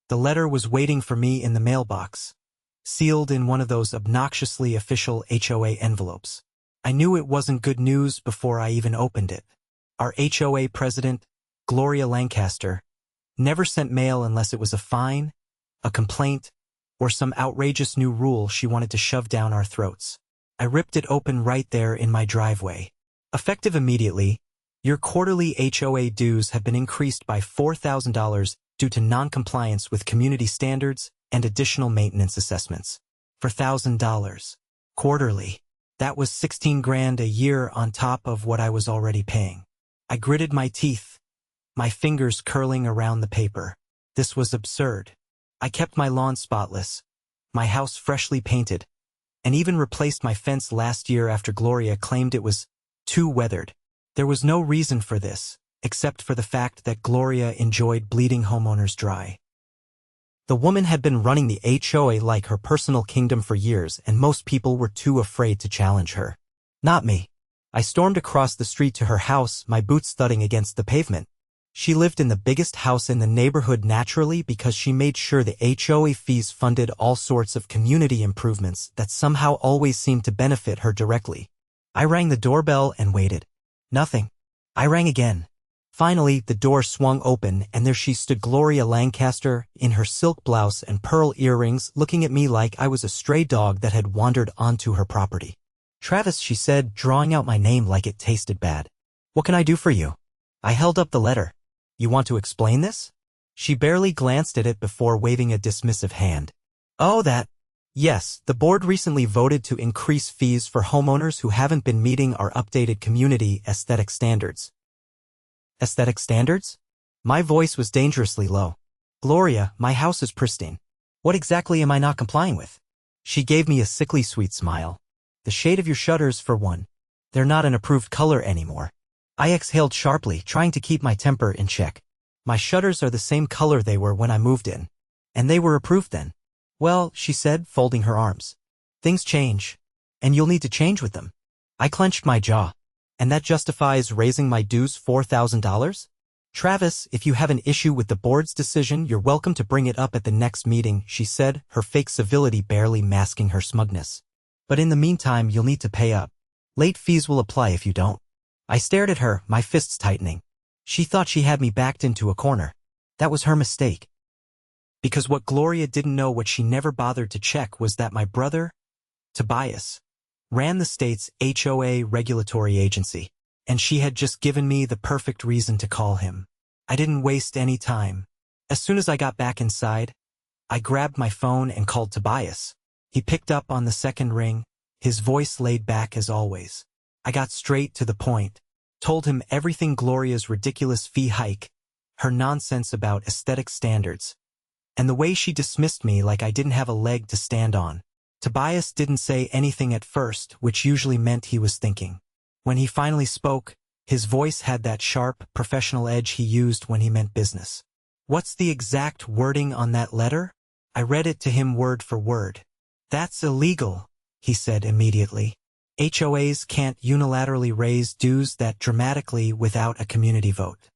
The letter was waiting for me in the mailbox, sealed in one of those obnoxiously official HOA envelopes. I knew it wasn't good news before I even opened it. Our HOA president, Gloria Lancaster, never sent mail unless it was a fine, a complaint, or some outrageous new rule she wanted to shove down our throats. I ripped it open right there in my driveway. Effective immediately, your quarterly HOA dues have been increased by $4,000 due to non-compliance with community standards and additional maintenance assessments. For $1,000. Quarterly. That was 16 grand a year on top of what I was already paying. I gritted my teeth, my fingers curling around the paper. This was absurd. I kept my lawn spotless, my house freshly painted, and even replaced my fence last year after Gloria claimed it was too weathered. There was no reason for this, except for the fact that Gloria enjoyed bleeding homeowners dry. The woman had been running the HOA like her personal kingdom for years, and most people were too afraid to challenge her. Not me. I stormed across the street to her house, my boots thudding against the pavement. She lived in the biggest house in the neighborhood naturally because she made sure the HOA fees funded all sorts of community improvements that somehow always seemed to benefit her directly. I rang the doorbell and waited. Nothing. I rang again. Finally, the door swung open, and there she stood, Gloria Lancaster, in her silk blouse and pearl earrings, looking at me like I was a stray dog that had wandered onto her property. "Travis," she said, drawing out my name like it tasted bad. "What can I do for you?" I held up the letter. "You want to explain this?" She barely glanced at it before waving a dismissive hand. "Oh, that. Yes, the board recently voted to increase fees for homeowners who haven't been meeting our updated community aesthetic standards." Aesthetic standards? My voice was dangerously low. "Gloria, my house is pristine. What exactly am I not complying with?" She gave me a sickly sweet smile. "The shade of your shutters, for one. They're not an approved color anymore." I exhaled sharply, trying to keep my temper in check. "My shutters are the same color they were when I moved in. And they were approved then." "Well," she said, folding her arms. "Things change. And you'll need to change with them." I clenched my jaw. "And that justifies raising my dues $4,000? Travis, if you have an issue with the board's decision, you're welcome to bring it up at the next meeting," she said, her fake civility barely masking her smugness. "But in the meantime, you'll need to pay up. Late fees will apply if you don't." I stared at her, my fists tightening. She thought she had me backed into a corner. That was her mistake. Because what Gloria didn't know, what she never bothered to check, was that my brother, Tobias, ran the state's HOA regulatory agency, and she had just given me the perfect reason to call him. I didn't waste any time. As soon as I got back inside, I grabbed my phone and called Tobias. He picked up on the second ring, his voice laid back as always. I got straight to the point, told him everything: Gloria's ridiculous fee hike, her nonsense about aesthetic standards, and the way she dismissed me like I didn't have a leg to stand on. Tobias didn't say anything at first, which usually meant he was thinking. When he finally spoke, his voice had that sharp, professional edge he used when he meant business. "What's the exact wording on that letter?" I read it to him word for word. "That's illegal," he said immediately. "HOAs can't unilaterally raise dues that dramatically without a community vote.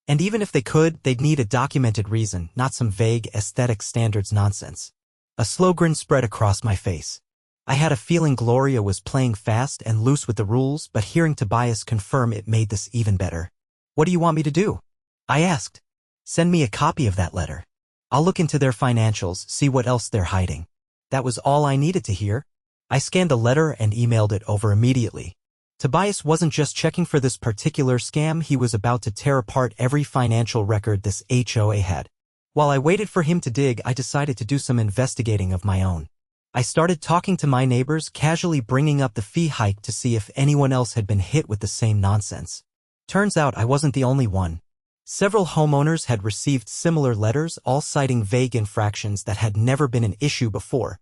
And even if they could, they'd need a documented reason, not some vague aesthetic standards nonsense." A slow grin spread across my face. I had a feeling Gloria was playing fast and loose with the rules, but hearing Tobias confirm it made this even better. "What do you want me to do?" I asked. "Send me a copy of that letter. I'll look into their financials, see what else they're hiding." That was all I needed to hear. I scanned the letter and emailed it over immediately. Tobias wasn't just checking for this particular scam, he was about to tear apart every financial record this HOA had. While I waited for him to dig, I decided to do some investigating of my own. I started talking to my neighbors, casually bringing up the fee hike to see if anyone else had been hit with the same nonsense. Turns out I wasn't the only one. Several homeowners had received similar letters, all citing vague infractions that had never been an issue before.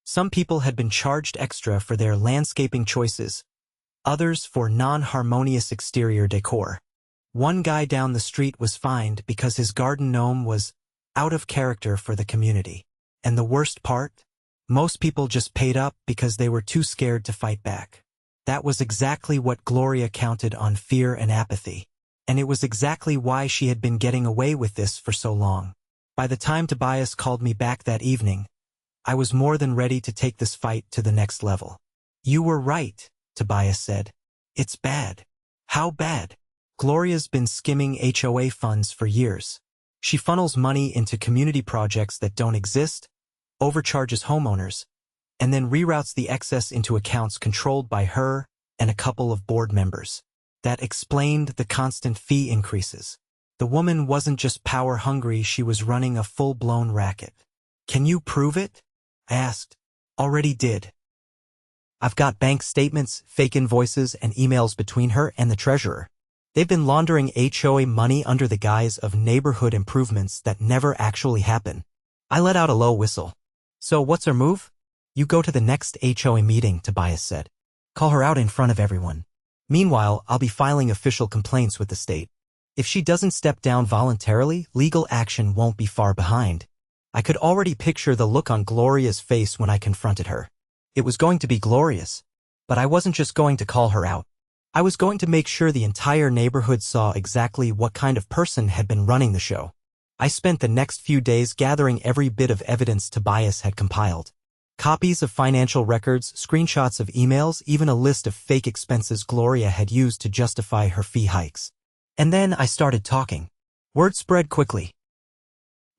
Some people had been charged extra for their landscaping choices, others for non-harmonious exterior decor. One guy down the street was fined because his garden gnome was out of character for the community. And the worst part? Most people just paid up because they were too scared to fight back. That was exactly what Gloria counted on: fear and apathy. And it was exactly why she had been getting away with this for so long. By the time Tobias called me back that evening, I was more than ready to take this fight to the next level. "You were right," Tobias said. "It's bad." "How bad?" "Gloria's been skimming HOA funds for years. She funnels money into community projects that don't exist, overcharges homeowners, and then reroutes the excess into accounts controlled by her and a couple of board members. That explained the constant fee increases. The woman wasn't just power-hungry, she was running a full-blown racket." "Can you prove it?" I asked. "Already did. I've got bank statements, fake invoices, and emails between her and the treasurer. They've been laundering HOA money under the guise of neighborhood improvements that never actually happen." I let out a low whistle. "So what's her move?" "You go to the next HOA meeting," Tobias said. "Call her out in front of everyone. Meanwhile, I'll be filing official complaints with the state. If she doesn't step down voluntarily, legal action won't be far behind." I could already picture the look on Gloria's face when I confronted her. It was going to be glorious. But I wasn't just going to call her out. I was going to make sure the entire neighborhood saw exactly what kind of person had been running the show. I spent the next few days gathering every bit of evidence Tobias had compiled. Copies of financial records, screenshots of emails, even a list of fake expenses Gloria had used to justify her fee hikes. And then I started talking. Word spread quickly.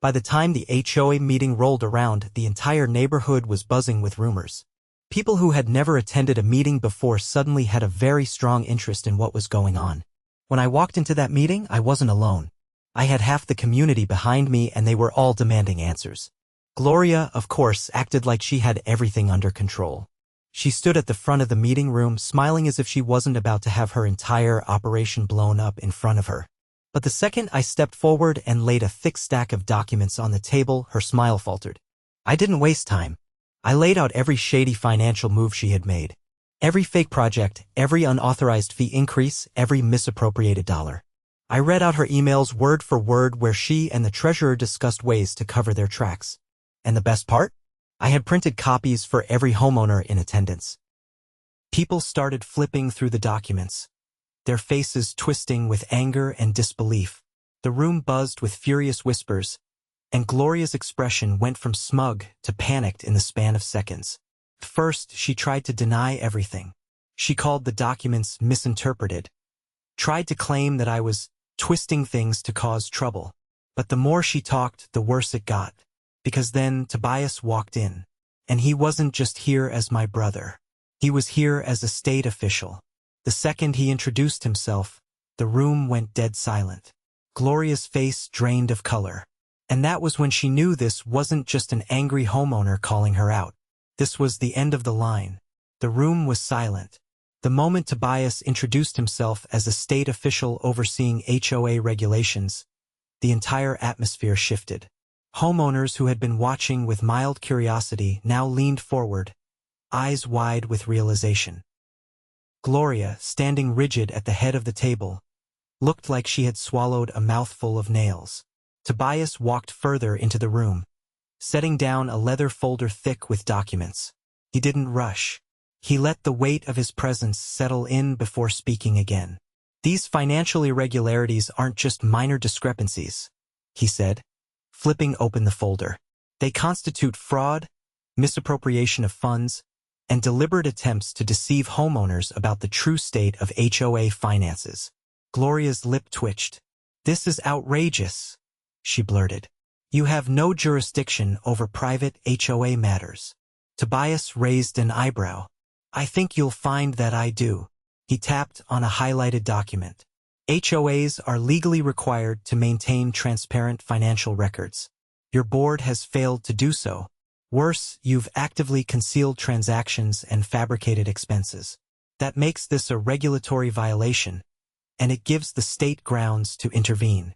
By the time the HOA meeting rolled around, the entire neighborhood was buzzing with rumors. People who had never attended a meeting before suddenly had a very strong interest in what was going on. When I walked into that meeting, I wasn't alone. I had half the community behind me, and they were all demanding answers. Gloria, of course, acted like she had everything under control. She stood at the front of the meeting room, smiling as if she wasn't about to have her entire operation blown up in front of her. But the second I stepped forward and laid a thick stack of documents on the table, her smile faltered. I didn't waste time. I laid out every shady financial move she had made. Every fake project, every unauthorized fee increase, every misappropriated dollar. I read out her emails word for word where she and the treasurer discussed ways to cover their tracks. And the best part? I had printed copies for every homeowner in attendance. People started flipping through the documents, their faces twisting with anger and disbelief. The room buzzed with furious whispers, and Gloria's expression went from smug to panicked in the span of seconds. First, she tried to deny everything. She called the documents misinterpreted, tried to claim that I was twisting things to cause trouble. But the more she talked, the worse it got. Because then Tobias walked in, and he wasn't just here as my brother. He was here as a state official. The second he introduced himself, the room went dead silent. Gloria's face drained of color. And that was when she knew this wasn't just an angry homeowner calling her out. This was the end of the line. The room was silent. The moment Tobias introduced himself as a state official overseeing HOA regulations, the entire atmosphere shifted. Homeowners who had been watching with mild curiosity now leaned forward, eyes wide with realization. Gloria, standing rigid at the head of the table, looked like she had swallowed a mouthful of nails. Tobias walked further into the room, setting down a leather folder thick with documents. He didn't rush. He let the weight of his presence settle in before speaking again. "These financial irregularities aren't just minor discrepancies," he said, flipping open the folder. "They constitute fraud, misappropriation of funds, and deliberate attempts to deceive homeowners about the true state of HOA finances." Gloria's lip twitched. "This is outrageous," she blurted. "You have no jurisdiction over private HOA matters." Tobias raised an eyebrow. "I think you'll find that I do." He tapped on a highlighted document. "HOAs are legally required to maintain transparent financial records. Your board has failed to do so. Worse, you've actively concealed transactions and fabricated expenses. That makes this a regulatory violation, and it gives the state grounds to intervene."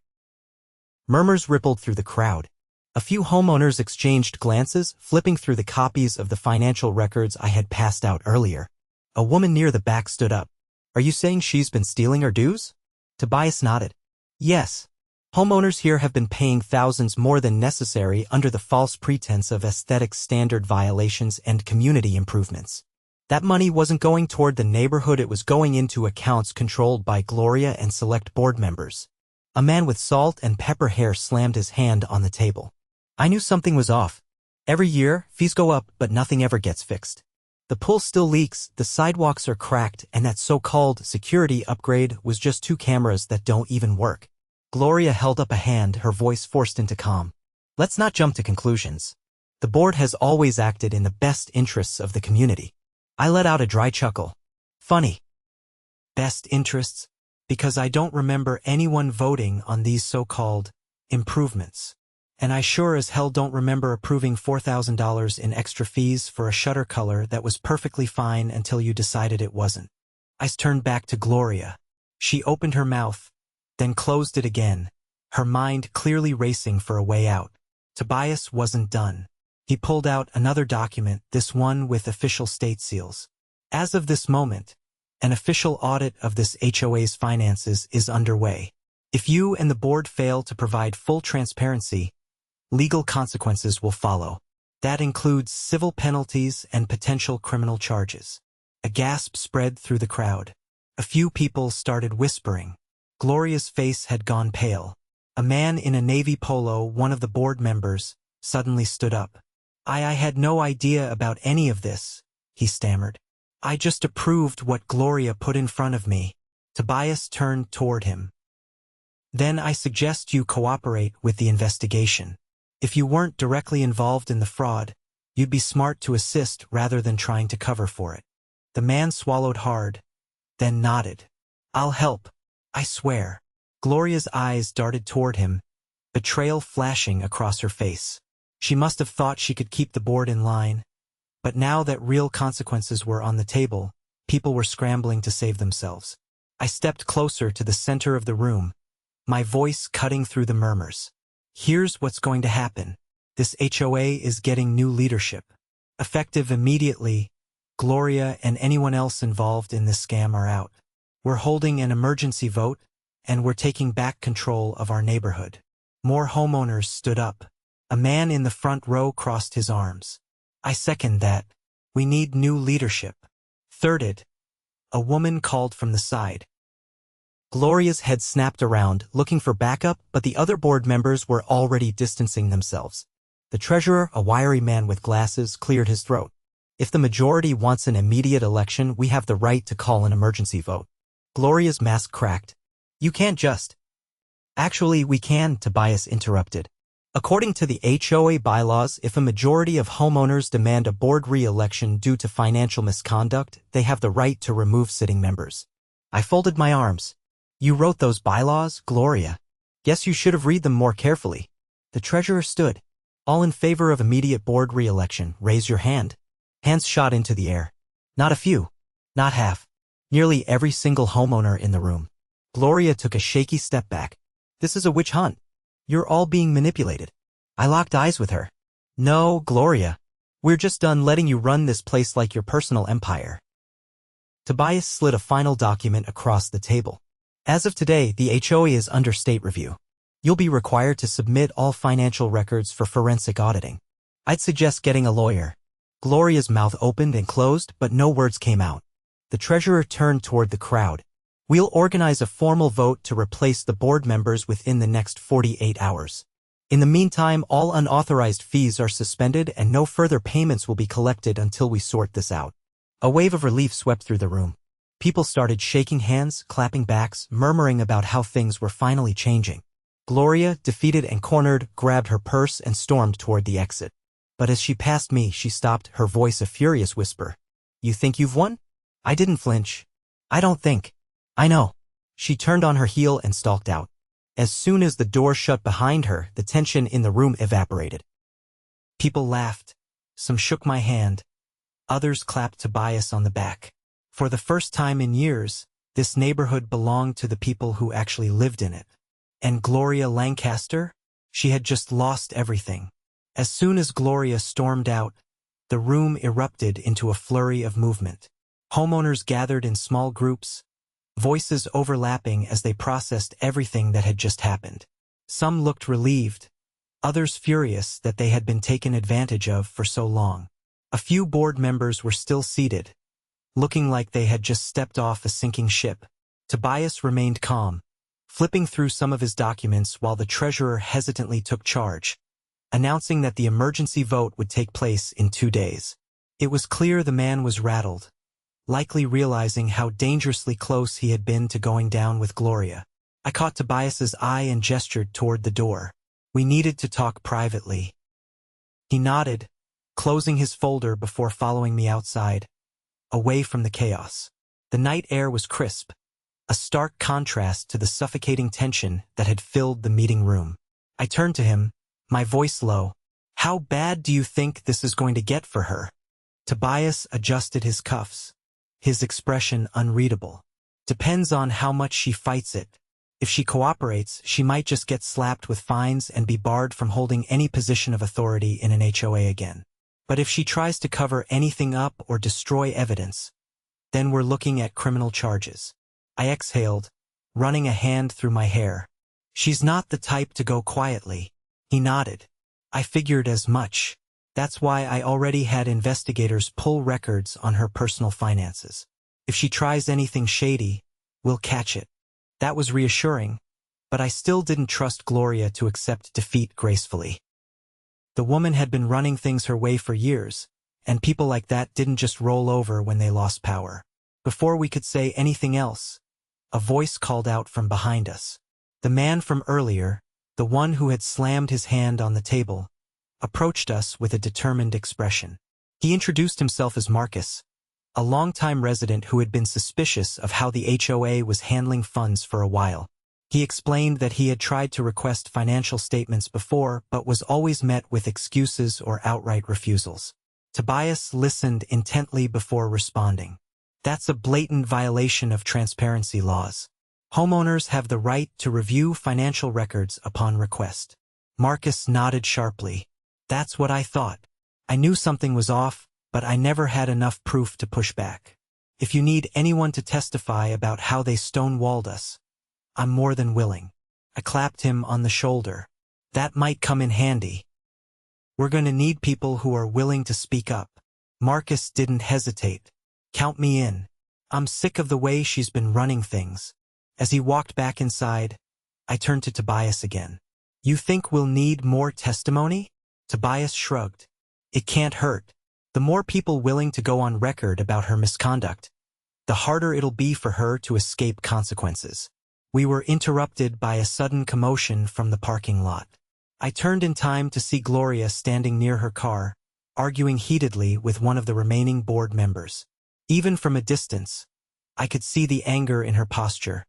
Murmurs rippled through the crowd. A few homeowners exchanged glances, flipping through the copies of the financial records I had passed out earlier. A woman near the back stood up. "Are you saying she's been stealing her dues?" Tobias nodded. "Yes. Homeowners here have been paying thousands more than necessary under the false pretense of aesthetic standard violations and community improvements. That money wasn't going toward the neighborhood, it was going into accounts controlled by Gloria and select board members. A man with salt and pepper hair slammed his hand on the table. I knew something was off. Every year, fees go up, but nothing ever gets fixed. The pool still leaks, the sidewalks are cracked, and that so-called security upgrade was just 2 cameras that don't even work. Gloria held up a hand, her voice forced into calm. Let's not jump to conclusions. The board has always acted in the best interests of the community. I let out a dry chuckle. Funny. Best interests? Because I don't remember anyone voting on these so-called improvements. And I sure as hell don't remember approving $4,000 in extra fees for a shutter color that was perfectly fine until you decided it wasn't. I turned back to Gloria. She opened her mouth, then closed it again, her mind clearly racing for a way out. Tobias wasn't done. He pulled out another document, this one with official state seals. As of this moment, an official audit of this HOA's finances is underway. If you and the board fail to provide full transparency, legal consequences will follow. That includes civil penalties and potential criminal charges. A gasp spread through the crowd. A few people started whispering. Gloria's face had gone pale. A man in a navy polo, one of the board members, suddenly stood up. I had no idea about any of this, he stammered. I just approved what Gloria put in front of me. Tobias turned toward him. Then I suggest you cooperate with the investigation. If you weren't directly involved in the fraud, you'd be smart to assist rather than trying to cover for it. The man swallowed hard, then nodded. I'll help, I swear. Gloria's eyes darted toward him, betrayal flashing across her face. She must have thought she could keep the board in line, but now that real consequences were on the table, people were scrambling to save themselves. I stepped closer to the center of the room, my voice cutting through the murmurs. Here's what's going to happen. This HOA is getting new leadership. Effective immediately, Gloria and anyone else involved in this scam are out. We're holding an emergency vote, and we're taking back control of our neighborhood. More homeowners stood up. A man in the front row crossed his arms. I second that. We need new leadership. Thirded. A woman called from the side. Gloria's head snapped around, looking for backup, but the other board members were already distancing themselves. The treasurer, a wiry man with glasses, cleared his throat. If the majority wants an immediate election, we have the right to call an emergency vote. Gloria's mask cracked. You can't just. Actually, we can, Tobias interrupted. According to the HOA bylaws, if a majority of homeowners demand a board re-election due to financial misconduct, they have the right to remove sitting members. I folded my arms. You wrote those bylaws, Gloria? Guess you should have read them more carefully. The treasurer stood. All in favor of immediate board re-election, raise your hand. Hands shot into the air. Not a few. Not half. Nearly every single homeowner in the room. Gloria took a shaky step back. This is a witch hunt. You're all being manipulated. I locked eyes with her. No, Gloria. We're just done letting you run this place like your personal empire. Tobias slid a final document across the table. As of today, the HOA is under state review. You'll be required to submit all financial records for forensic auditing. I'd suggest getting a lawyer. Gloria's mouth opened and closed, but no words came out. The treasurer turned toward the crowd. We'll organize a formal vote to replace the board members within the next 48 hours. In the meantime, all unauthorized fees are suspended and no further payments will be collected until we sort this out. A wave of relief swept through the room. People started shaking hands, clapping backs, murmuring about how things were finally changing. Gloria, defeated and cornered, grabbed her purse and stormed toward the exit. But as she passed me, she stopped, her voice a furious whisper. You think you've won? I didn't flinch. I don't think. I know. She turned on her heel and stalked out. As soon as the door shut behind her, the tension in the room evaporated. People laughed. Some shook my hand. Others clapped Tobias on the back. For the first time in years, this neighborhood belonged to the people who actually lived in it. And Gloria Lancaster? She had just lost everything. As soon as Gloria stormed out, the room erupted into a flurry of movement. Homeowners gathered in small groups, voices overlapping as they processed everything that had just happened. Some looked relieved, others furious that they had been taken advantage of for so long. A few board members were still seated, looking like they had just stepped off a sinking ship. Tobias remained calm, flipping through some of his documents while the treasurer hesitantly took charge, announcing that the emergency vote would take place in 2 days. It was clear the man was rattled, likely realizing how dangerously close he had been to going down with Gloria. I caught Tobias's eye and gestured toward the door. We needed to talk privately. He nodded, closing his folder before following me outside, away from the chaos. The night air was crisp, a stark contrast to the suffocating tension that had filled the meeting room. I turned to him, my voice low. "How bad do you think this is going to get for her?" Tobias adjusted his cuffs, his expression unreadable. "Depends on how much she fights it. If she cooperates, she might just get slapped with fines and be barred from holding any position of authority in an HOA again. But if she tries to cover anything up or destroy evidence, then we're looking at criminal charges." I exhaled, running a hand through my hair. "She's not the type to go quietly." He nodded. "I figured as much. That's why I already had investigators pull records on her personal finances. If she tries anything shady, we'll catch it." That was reassuring, but I still didn't trust Gloria to accept defeat gracefully. The woman had been running things her way for years, and people like that didn't just roll over when they lost power. Before we could say anything else, a voice called out from behind us. The man from earlier, the one who had slammed his hand on the table, approached us with a determined expression. He introduced himself as Marcus, a longtime resident who had been suspicious of how the HOA was handling funds for a while. He explained that he had tried to request financial statements before but was always met with excuses or outright refusals. Tobias listened intently before responding. "That's a blatant violation of transparency laws. Homeowners have the right to review financial records upon request." Marcus nodded sharply. "That's what I thought. I knew something was off, but I never had enough proof to push back. If you need anyone to testify about how they stonewalled us, I'm more than willing." I clapped him on the shoulder. "That might come in handy. We're going to need people who are willing to speak up." Marcus didn't hesitate. "Count me in. I'm sick of the way she's been running things." As he walked back inside, I turned to Tobias again. "You think we'll need more testimony?" Tobias shrugged. "It can't hurt. The more people willing to go on record about her misconduct, the harder it'll be for her to escape consequences." We were interrupted by a sudden commotion from the parking lot. I turned in time to see Gloria standing near her car, arguing heatedly with one of the remaining board members. Even from a distance, I could see the anger in her posture,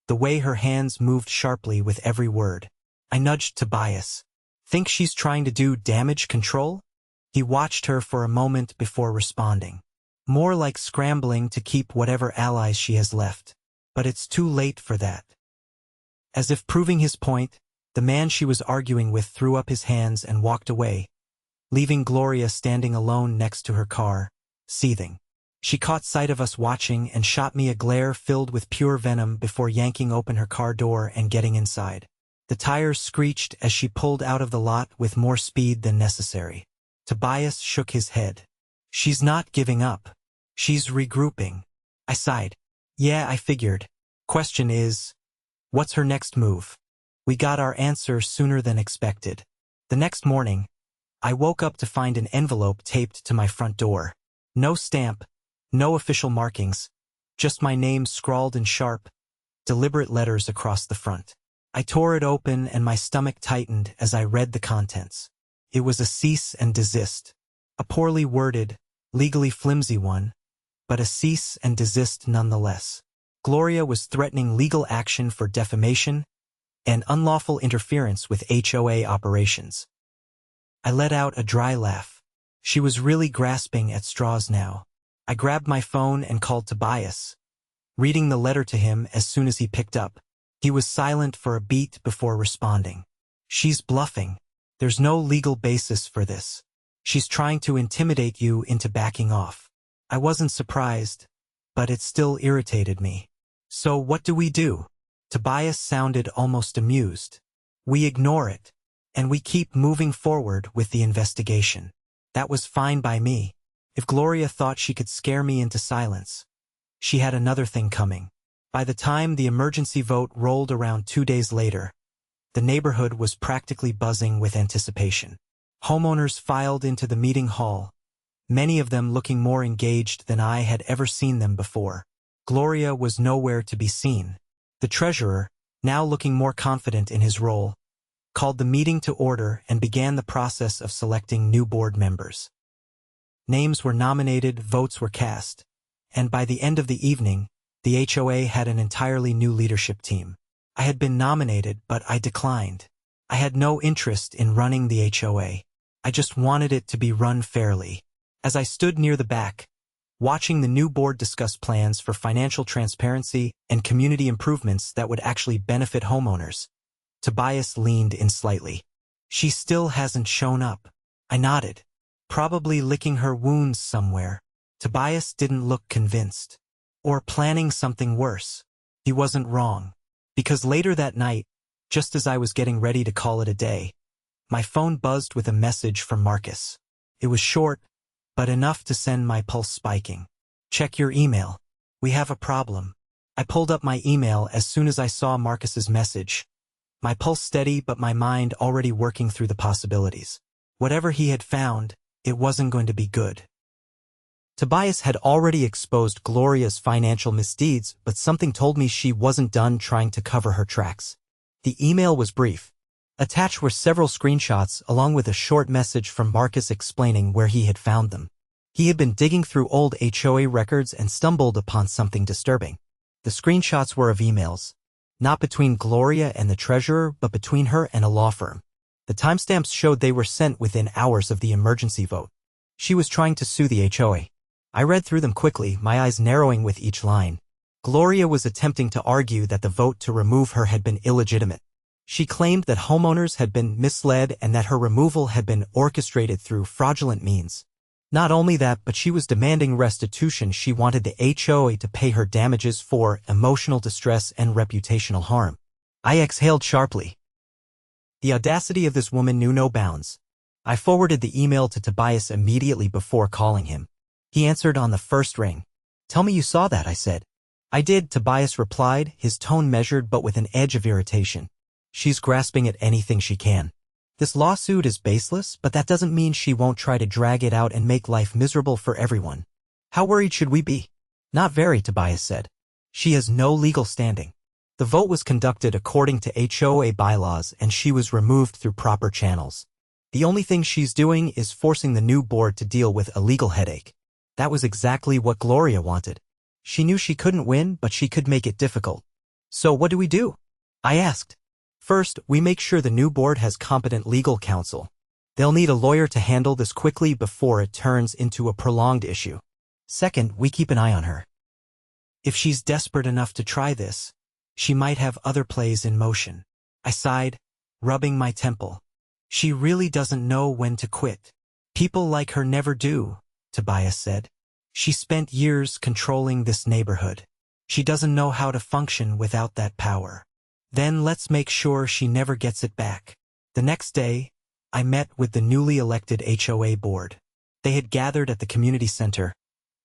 the way her hands moved sharply with every word. I nudged Tobias. "Think she's trying to do damage control?" He watched her for a moment before responding. "More like scrambling to keep whatever allies she has left. But it's too late for that." As if proving his point, the man she was arguing with threw up his hands and walked away, leaving Gloria standing alone next to her car, seething. She caught sight of us watching and shot me a glare filled with pure venom before yanking open her car door and getting inside. The tires screeched as she pulled out of the lot with more speed than necessary. Tobias shook his head. "She's not giving up. She's regrouping." I sighed. "Yeah, I figured. Question is, what's her next move?" We got our answer sooner than expected. The next morning, I woke up to find an envelope taped to my front door. No stamp, no official markings, just my name scrawled in sharp, deliberate letters across the front. I tore it open and my stomach tightened as I read the contents. It was a cease and desist. A poorly worded, legally flimsy one, but a cease and desist nonetheless. Gloria was threatening legal action for defamation and unlawful interference with HOA operations. I let out a dry laugh. She was really grasping at straws now. I grabbed my phone and called Tobias, reading the letter to him as soon as he picked up. He was silent for a beat before responding. "She's bluffing. There's no legal basis for this. She's trying to intimidate you into backing off." I wasn't surprised, but it still irritated me. "So what do we do?" Tobias sounded almost amused. "We ignore it, and we keep moving forward with the investigation." That was fine by me. If Gloria thought she could scare me into silence, she had another thing coming. By the time the emergency vote rolled around 2 days later, the neighborhood was practically buzzing with anticipation. Homeowners filed into the meeting hall, many of them looking more engaged than I had ever seen them before. Gloria was nowhere to be seen. The treasurer, now looking more confident in his role, called the meeting to order and began the process of selecting new board members. Names were nominated, votes were cast, and by the end of the evening, the HOA had an entirely new leadership team. I had been nominated, but I declined. I had no interest in running the HOA. I just wanted it to be run fairly. As I stood near the back, watching the new board discuss plans for financial transparency and community improvements that would actually benefit homeowners, Tobias leaned in slightly. "She still hasn't shown up." I nodded, probably licking her wounds somewhere. Tobias didn't look convinced. Or planning something worse. He wasn't wrong. Because later that night, just as I was getting ready to call it a day, my phone buzzed with a message from Marcus. It was short, but enough to send my pulse spiking. "Check your email. We have a problem." I pulled up my email as soon as I saw Marcus's message. My pulse steady, but my mind already working through the possibilities. Whatever he had found, it wasn't going to be good. Tobias had already exposed Gloria's financial misdeeds, but something told me she wasn't done trying to cover her tracks. The email was brief. Attached were several screenshots along with a short message from Marcus explaining where he had found them. He had been digging through old HOA records and stumbled upon something disturbing. The screenshots were of emails, not between Gloria and the treasurer, but between her and a law firm. The timestamps showed they were sent within hours of the emergency vote. She was trying to sue the HOA. I read through them quickly, my eyes narrowing with each line. Gloria was attempting to argue that the vote to remove her had been illegitimate. She claimed that homeowners had been misled and that her removal had been orchestrated through fraudulent means. Not only that, but she was demanding restitution. She wanted the HOA to pay her damages for emotional distress and reputational harm. I exhaled sharply. The audacity of this woman knew no bounds. I forwarded the email to Tobias immediately before calling him. He answered on the first ring. "Tell me you saw that," I said. "I did," Tobias replied, his tone measured but with an edge of irritation. "She's grasping at anything she can. This lawsuit is baseless, but that doesn't mean she won't try to drag it out and make life miserable for everyone. How worried should we be?" "Not very," Tobias said. "She has no legal standing. The vote was conducted according to HOA bylaws and she was removed through proper channels. The only thing she's doing is forcing the new board to deal with a legal headache. That was exactly what Gloria wanted. She knew she couldn't win, but she could make it difficult. So what do we do?" I asked. "First, we make sure the new board has competent legal counsel. They'll need a lawyer to handle this quickly before it turns into a prolonged issue. Second, we keep an eye on her. If she's desperate enough to try this, she might have other plays in motion." I sighed, rubbing my temple. "She really doesn't know when to quit. People like her never do," Tobias said. "She spent years controlling this neighborhood. She doesn't know how to function without that power. Then let's make sure she never gets it back." The next day, I met with the newly elected HOA board. They had gathered at the community center,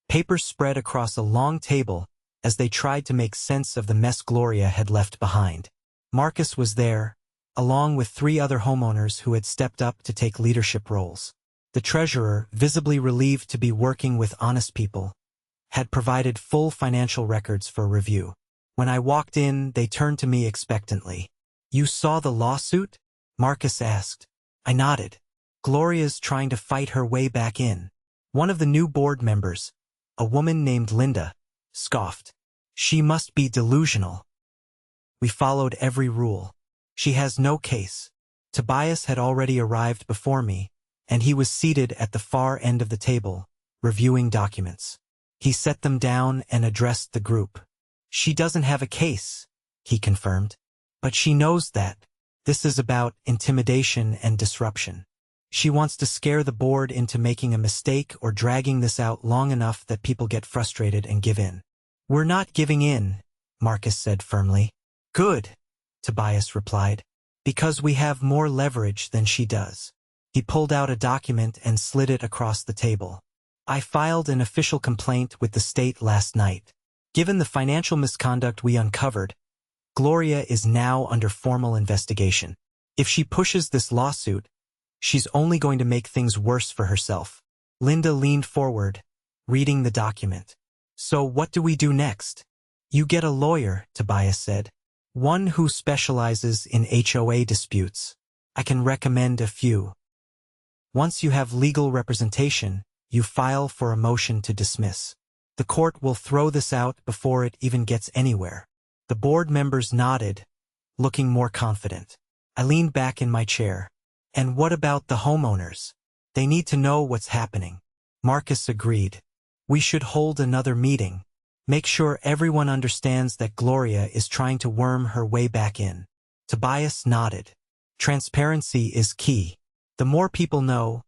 papers spread across a long table as they tried to make sense of the mess Gloria had left behind. Marcus was there, along with 3 other homeowners who had stepped up to take leadership roles. The treasurer, visibly relieved to be working with honest people, had provided full financial records for review. When I walked in, they turned to me expectantly. "You saw the lawsuit?" Marcus asked. I nodded. "Gloria's trying to fight her way back in." One of the new board members, a woman named Linda, scoffed. "She must be delusional. We followed every rule. She has no case." Tobias had already arrived before me, and he was seated at the far end of the table, reviewing documents. He set them down and addressed the group. "She doesn't have a case," he confirmed. "But she knows that. This is about intimidation and disruption. She wants to scare the board into making a mistake or dragging this out long enough that people get frustrated and give in." "We're not giving in," Marcus said firmly. "Good," Tobias replied, "because we have more leverage than she does." He pulled out a document and slid it across the table. "I filed an official complaint with the state last night. Given the financial misconduct we uncovered, Gloria is now under formal investigation. If she pushes this lawsuit, she's only going to make things worse for herself. Linda leaned forward, reading the document. So what do we do next? You get a lawyer, Tobias said. One who specializes in HOA disputes. I can recommend a few. Once you have legal representation, you file for a motion to dismiss. The court will throw this out before it even gets anywhere. The board members nodded, looking more confident. I leaned back in my chair. And what about the homeowners? They need to know what's happening. Marcus agreed. We should hold another meeting. Make sure everyone understands that Gloria is trying to worm her way back in. Tobias nodded. Transparency is key. The more people know,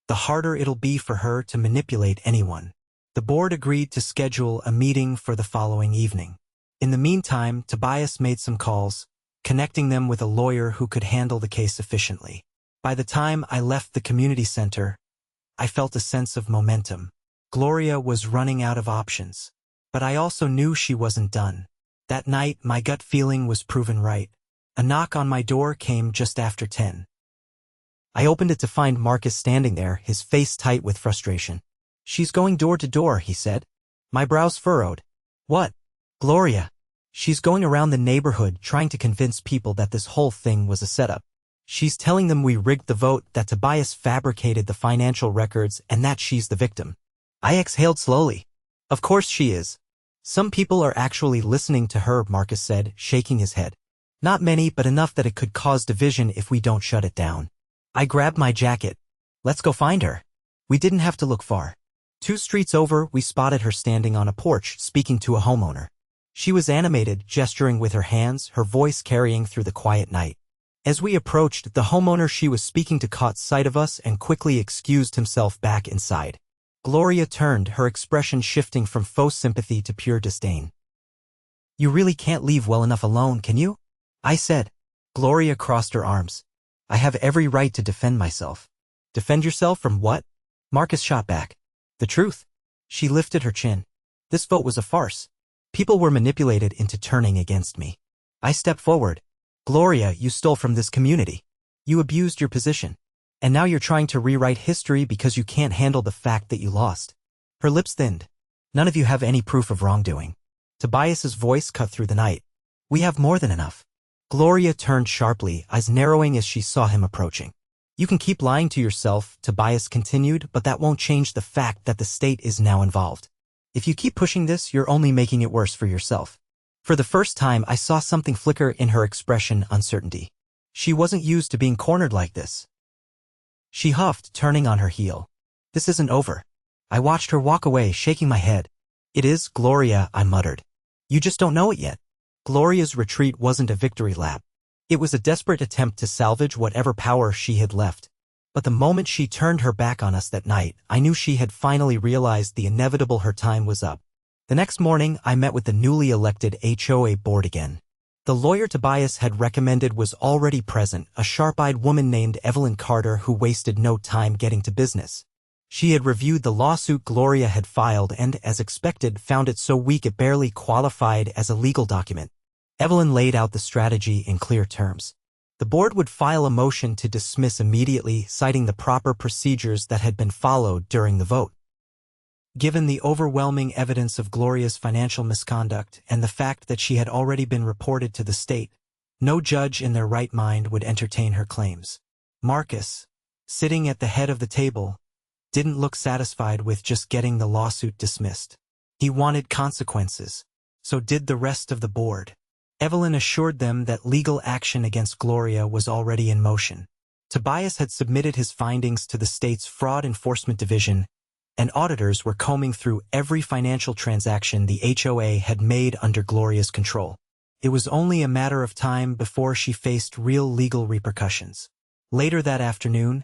the harder it'll be for her to manipulate anyone. The board agreed to schedule a meeting for the following evening. In the meantime, Tobias made some calls, connecting them with a lawyer who could handle the case efficiently. By the time I left the community center, I felt a sense of momentum. Gloria was running out of options. But I also knew she wasn't done. That night, my gut feeling was proven right. A knock on my door came just after 10. I opened it to find Marcus standing there, his face tight with frustration. She's going door to door, he said. My brows furrowed. What? Gloria. She's going around the neighborhood trying to convince people that this whole thing was a setup. She's telling them we rigged the vote, that Tobias fabricated the financial records, and that she's the victim. I exhaled slowly. Of course she is. Some people are actually listening to her, Marcus said, shaking his head. Not many, but enough that it could cause division if we don't shut it down. I grabbed my jacket. Let's go find her. We didn't have to look far. 2 streets over, we spotted her standing on a porch, speaking to a homeowner. She was animated, gesturing with her hands, her voice carrying through the quiet night. As we approached, the homeowner she was speaking to caught sight of us and quickly excused himself back inside. Gloria turned, her expression shifting from faux sympathy to pure disdain. You really can't leave well enough alone, can you? I said. Gloria crossed her arms. I have every right to defend myself. Defend yourself from what? Marcus shot back. The truth. She lifted her chin. This vote was a farce. People were manipulated into turning against me. I stepped forward. Gloria, you stole from this community. You abused your position. And now you're trying to rewrite history because you can't handle the fact that you lost. Her lips thinned. None of you have any proof of wrongdoing. Tobias's voice cut through the night. We have more than enough. Gloria turned sharply, eyes narrowing as she saw him approaching. You can keep lying to yourself, Tobias continued, but that won't change the fact that the state is now involved. If you keep pushing this, you're only making it worse for yourself. For the first time, I saw something flicker in her expression, uncertainty. She wasn't used to being cornered like this. She huffed, turning on her heel. This isn't over. I watched her walk away, shaking my head. It is, Gloria, I muttered. You just don't know it yet. Gloria's retreat wasn't a victory lap. It was a desperate attempt to salvage whatever power she had left. But the moment she turned her back on us that night, I knew she had finally realized the inevitable, her time was up. The next morning, I met with the newly elected HOA board again. The lawyer Tobias had recommended was already present, a sharp-eyed woman named Evelyn Carter who wasted no time getting to business. She had reviewed the lawsuit Gloria had filed and, as expected, found it so weak it barely qualified as a legal document. Evelyn laid out the strategy in clear terms. The board would file a motion to dismiss immediately, citing the proper procedures that had been followed during the vote. Given the overwhelming evidence of Gloria's financial misconduct and the fact that she had already been reported to the state, no judge in their right mind would entertain her claims. Marcus, sitting at the head of the table, didn't look satisfied with just getting the lawsuit dismissed. He wanted consequences. So did the rest of the board. Evelyn assured them that legal action against Gloria was already in motion. Tobias had submitted his findings to the state's Fraud Enforcement Division, and auditors were combing through every financial transaction the HOA had made under Gloria's control. It was only a matter of time before she faced real legal repercussions. Later that afternoon,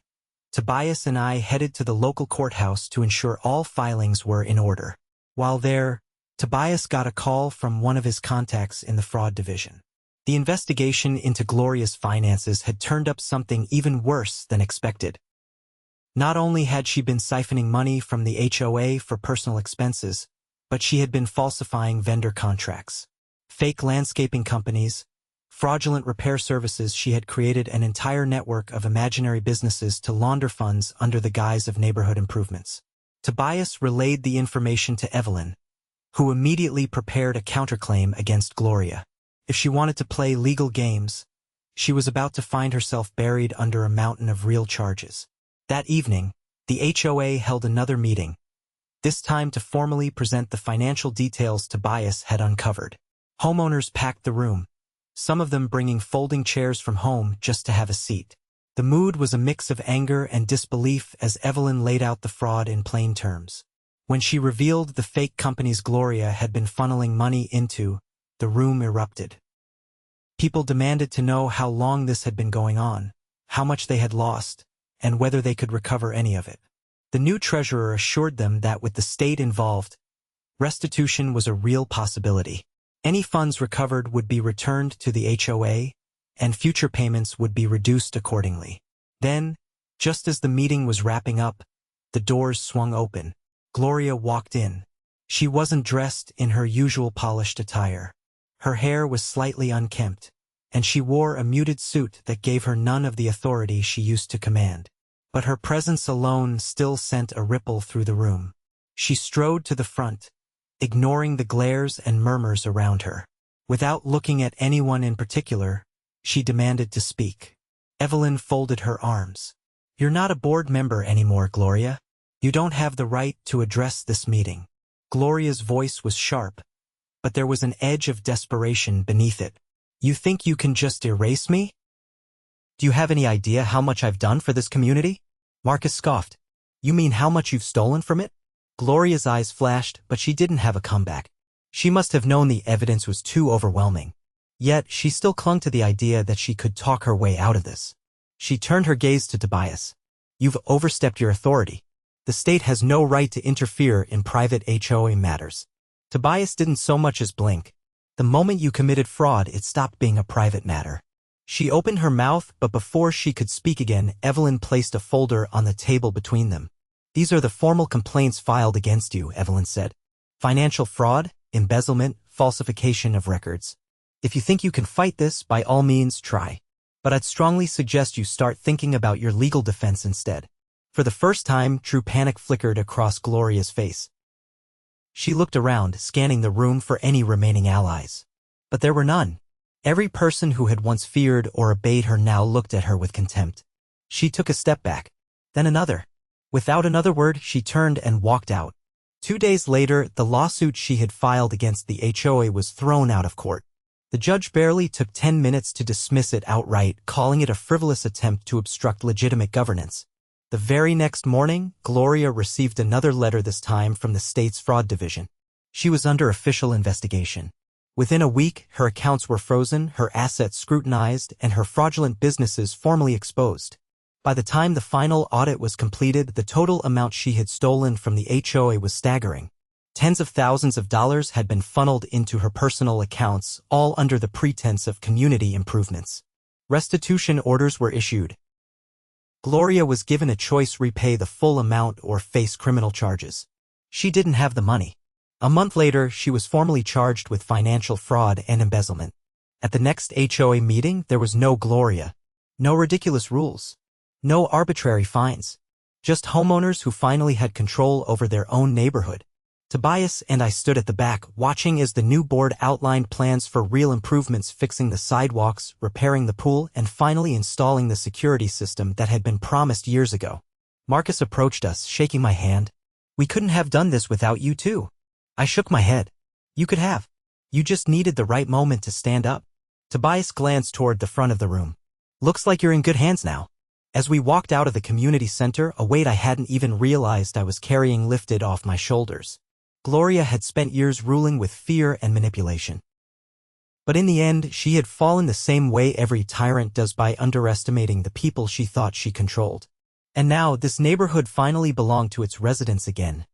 Tobias and I headed to the local courthouse to ensure all filings were in order. While there, Tobias got a call from one of his contacts in the fraud division. The investigation into Gloria's finances had turned up something even worse than expected. Not only had she been siphoning money from the HOA for personal expenses, but she had been falsifying vendor contracts. Fake landscaping companies, fraudulent repair services. She had created an entire network of imaginary businesses to launder funds under the guise of neighborhood improvements. Tobias relayed the information to Evelyn, who immediately prepared a counterclaim against Gloria. If she wanted to play legal games, she was about to find herself buried under a mountain of real charges. That evening, the HOA held another meeting, this time to formally present the financial details Tobias had uncovered. Homeowners packed the room, some of them bringing folding chairs from home just to have a seat. The mood was a mix of anger and disbelief as Evelyn laid out the fraud in plain terms. When she revealed the fake companies Gloria had been funneling money into, the room erupted. People demanded to know how long this had been going on, how much they had lost, and whether they could recover any of it. The new treasurer assured them that with the state involved, restitution was a real possibility. Any funds recovered would be returned to the HOA, and future payments would be reduced accordingly. Then, just as the meeting was wrapping up, the doors swung open. Gloria walked in. She wasn't dressed in her usual polished attire. Her hair was slightly unkempt, and she wore a muted suit that gave her none of the authority she used to command. But her presence alone still sent a ripple through the room. She strode to the front, ignoring the glares and murmurs around her. Without looking at anyone in particular, she demanded to speak. Evelyn folded her arms. "You're not a board member anymore, Gloria. You don't have the right to address this meeting." Gloria's voice was sharp, but there was an edge of desperation beneath it. "You think you can just erase me? Do you have any idea how much I've done for this community?" Marcus scoffed. "You mean how much you've stolen from it?" Gloria's eyes flashed, but she didn't have a comeback. She must have known the evidence was too overwhelming. Yet, she still clung to the idea that she could talk her way out of this. She turned her gaze to Tobias. "You've overstepped your authority. The state has no right to interfere in private HOA matters." Tobias didn't so much as blink. The moment you committed fraud, it stopped being a private matter. She opened her mouth, but before she could speak again, Evelyn placed a folder on the table between them. "These are the formal complaints filed against you," Evelyn said. "Financial fraud, embezzlement, falsification of records. If you think you can fight this, by all means try. But I'd strongly suggest you start thinking about your legal defense instead." For the first time, true panic flickered across Gloria's face. She looked around, scanning the room for any remaining allies. But there were none. Every person who had once feared or obeyed her now looked at her with contempt. She took a step back, then another. Without another word, she turned and walked out. 2 days later, the lawsuit she had filed against the HOA was thrown out of court. The judge barely took 10 minutes to dismiss it outright, calling it a frivolous attempt to obstruct legitimate governance. The very next morning, Gloria received another letter, this time from the state's fraud division. She was under official investigation. Within a week, her accounts were frozen, her assets scrutinized, and her fraudulent businesses formally exposed. By the time the final audit was completed, the total amount she had stolen from the HOA was staggering. Tens of thousands of dollars had been funneled into her personal accounts, all under the pretense of community improvements. Restitution orders were issued. Gloria was given a choice: repay the full amount or face criminal charges. She didn't have the money. A month later, she was formally charged with financial fraud and embezzlement. At the next HOA meeting, there was no Gloria. No ridiculous rules. No arbitrary fines. Just homeowners who finally had control over their own neighborhood. Tobias and I stood at the back, watching as the new board outlined plans for real improvements, fixing the sidewalks, repairing the pool, and finally installing the security system that had been promised years ago. Marcus approached us, shaking my hand. "We couldn't have done this without you too." I shook my head. "You could have. You just needed the right moment to stand up." Tobias glanced toward the front of the room. "Looks like you're in good hands now." As we walked out of the community center, a weight I hadn't even realized I was carrying lifted off my shoulders. Gloria had spent years ruling with fear and manipulation. But in the end, she had fallen the same way every tyrant does, by underestimating the people she thought she controlled. And now, this neighborhood finally belonged to its residents again,